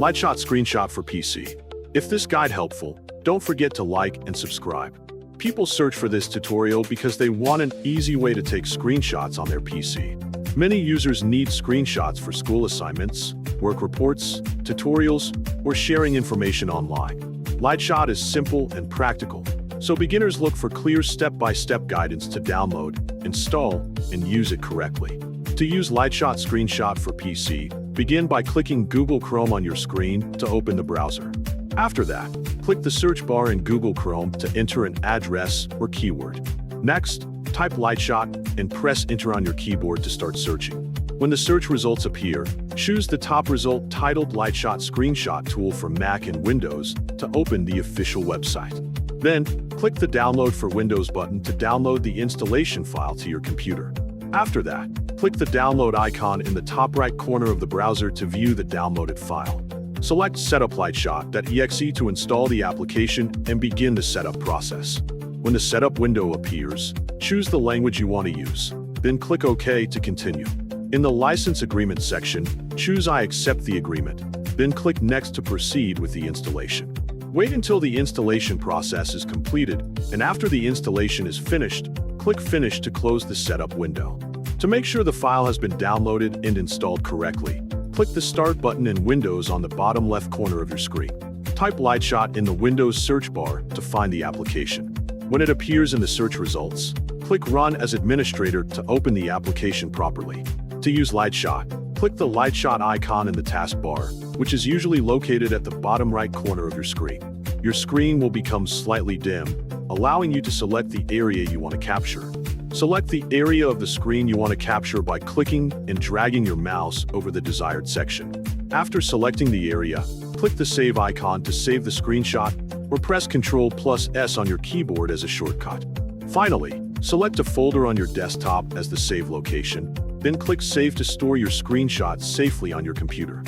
Lightshot screenshot for PC. If this guide helpful, don't forget to like and subscribe. People search for this tutorial because they want an easy way to take screenshots on their PC. Many users need screenshots for school assignments, work reports, tutorials, or sharing information online. Lightshot is simple and practical, so beginners look for clear step-by-step guidance to download, install, and use it correctly. To use Lightshot screenshot for PC, begin by clicking Google Chrome on your screen to open the browser. After that, click the search bar in Google Chrome to enter an address or keyword. Next, type Lightshot and press enter on your keyboard to start searching. When the search results appear, choose the top result titled Lightshot Screenshot Tool for Mac and Windows to open the official website. Then, click the Download for Windows button to download the installation file to your computer. After that, click the download icon in the top right corner of the browser to view the downloaded file. Select Setup Lightshot.exe to install the application and begin the setup process. When the setup window appears, choose the language you want to use, then click OK to continue. In the License Agreement section, choose I accept the agreement, then click Next to proceed with the installation. Wait until the installation process is completed, and after the installation is finished, click Finish to close the setup window. To make sure the file has been downloaded and installed correctly, click the Start button in Windows on the bottom left corner of your screen. Type Lightshot in the Windows search bar to find the application. When it appears in the search results, click Run as administrator to open the application properly. To use Lightshot, click the Lightshot icon in the taskbar, which is usually located at the bottom right corner of your screen. Your screen will become slightly dim, allowing you to select the area you want to capture. Select the area of the screen you want to capture by clicking and dragging your mouse over the desired section. After selecting the area, click the Save icon to save the screenshot, or press Ctrl+S on your keyboard as a shortcut. Finally, select a folder on your desktop as the save location, then click Save to store your screenshots safely on your computer.